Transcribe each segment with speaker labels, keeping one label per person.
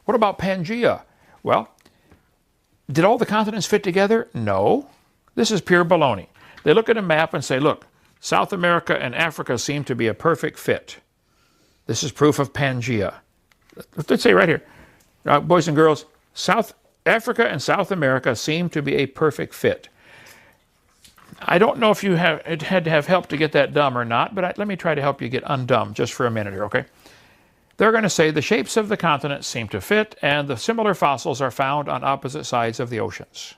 Speaker 1: What about Pangea? Well, did all the continents fit together? No. This is pure baloney. They look at a map and say, look, South America and Africa seem to be a perfect fit. This is proof of Pangea. Let's say right here, boys and girls, South Africa and South America seem to be a perfect fit. I don't know if you had to have help to get that dumb or not, but let me try to help you get undumb just for a minute here, okay? They're going to say the shapes of the continents seem to fit, and the similar fossils are found on opposite sides of the oceans.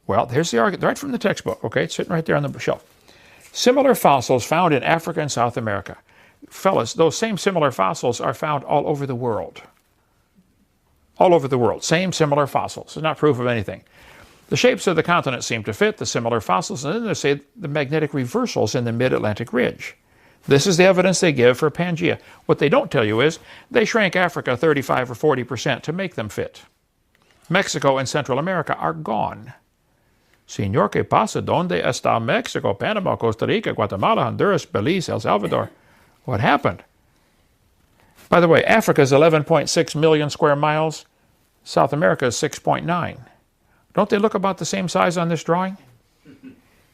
Speaker 1: Well, here's the argument, right from the textbook, okay? It's sitting right there on the shelf. Similar fossils found in Africa and South America. Fellas, those same similar fossils are found all over the world. All over the world, same similar fossils. It's not proof of anything. The shapes of the continents seem to fit the similar fossils, and then they say the magnetic reversals in the mid-Atlantic ridge. This is the evidence they give for Pangea. What they don't tell you is they shrank Africa 35 or 40% to make them fit. Mexico and Central America are gone. Señor, ¿qué pasa? ¿Dónde está Mexico, Panama, Costa Rica, Guatemala, Honduras, Belize, El Salvador? What happened? By the way, Africa is 11.6 million square miles. South America is 6.9. Don't they look about the same size on this drawing?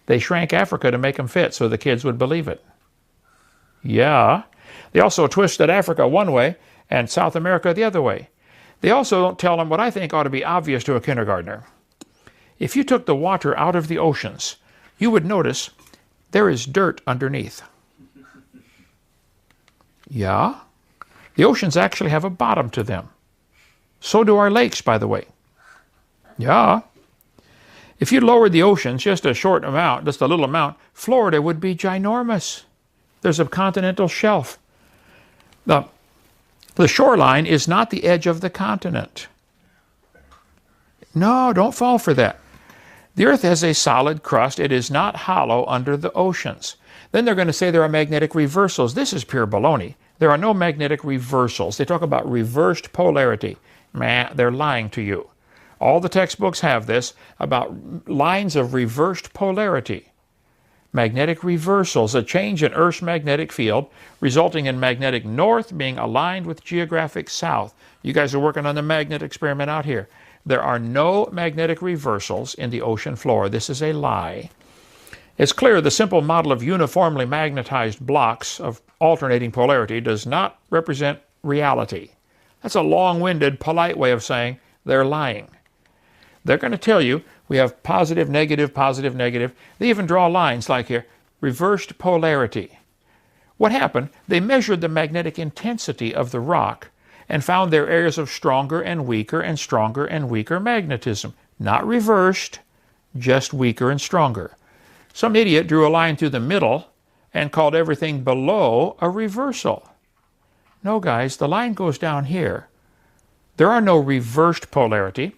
Speaker 1: They shrank Africa to make them fit so the kids would believe it. Yeah. They also twisted Africa one way and South America the other way. They also don't tell them what I think ought to be obvious to a kindergartner. If you took the water out of the oceans, you would notice there is dirt underneath. Yeah. The oceans actually have a bottom to them. So do our lakes, by the way. Yeah. If you lowered the oceans just a short amount, just a little amount, Florida would be ginormous. There's a continental shelf. The shoreline is not the edge of the continent. No, don't fall for that. The Earth has a solid crust. It is not hollow under the oceans. Then they're going to say there are magnetic reversals. This is pure baloney. There are no magnetic reversals. They talk about reversed polarity. They're lying to you. All the textbooks have this about lines of reversed polarity. Magnetic reversals, a change in Earth's magnetic field, resulting in magnetic north being aligned with geographic south. You guys are working on the magnet experiment out here. There are no magnetic reversals in the ocean floor. This is a lie. It's clear the simple model of uniformly magnetized blocks of alternating polarity does not represent reality. That's a long-winded, polite way of saying they're lying. They're going to tell you we have positive, negative, positive, negative. They even draw lines like here, reversed polarity. What happened? They measured the magnetic intensity of the rock and found there areas of stronger and weaker magnetism. Not reversed, just weaker and stronger. Some idiot drew a line through the middle and called everything below a reversal. No, guys, the line goes down here. There are no reversed polarity.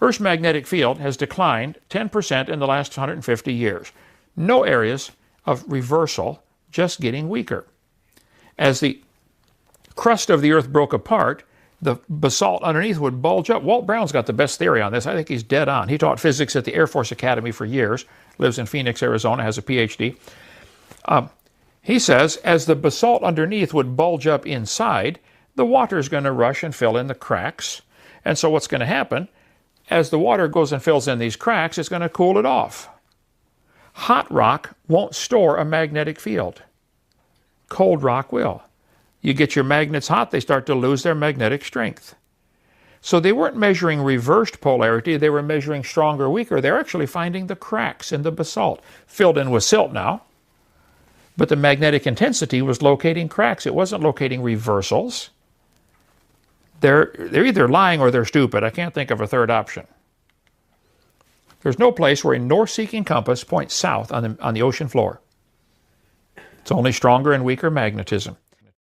Speaker 1: Earth's magnetic field has declined 10% in the last 150 years. No areas of reversal, just getting weaker. As the crust of the Earth broke apart, the basalt underneath would bulge up. Walt Brown's got the best theory on this. I think he's dead on. He taught physics at the Air Force Academy for years, lives in Phoenix, Arizona, has a PhD. He says as the basalt underneath would bulge up inside, the water is going to rush and fill in the cracks. And so what's going to happen, as the water goes and fills in these cracks, it's going to cool it off. Hot rock won't store a magnetic field. Cold rock will. You get your magnets hot, they start to lose their magnetic strength. So they weren't measuring reversed polarity, they were measuring stronger, weaker. They're actually finding the cracks in the basalt, filled in with silt now. But the magnetic intensity was locating cracks. It wasn't locating reversals. They're either lying or they're stupid. I can't think of a third option. There's no place where a north-seeking compass points south on the ocean floor. It's only stronger and weaker magnetism.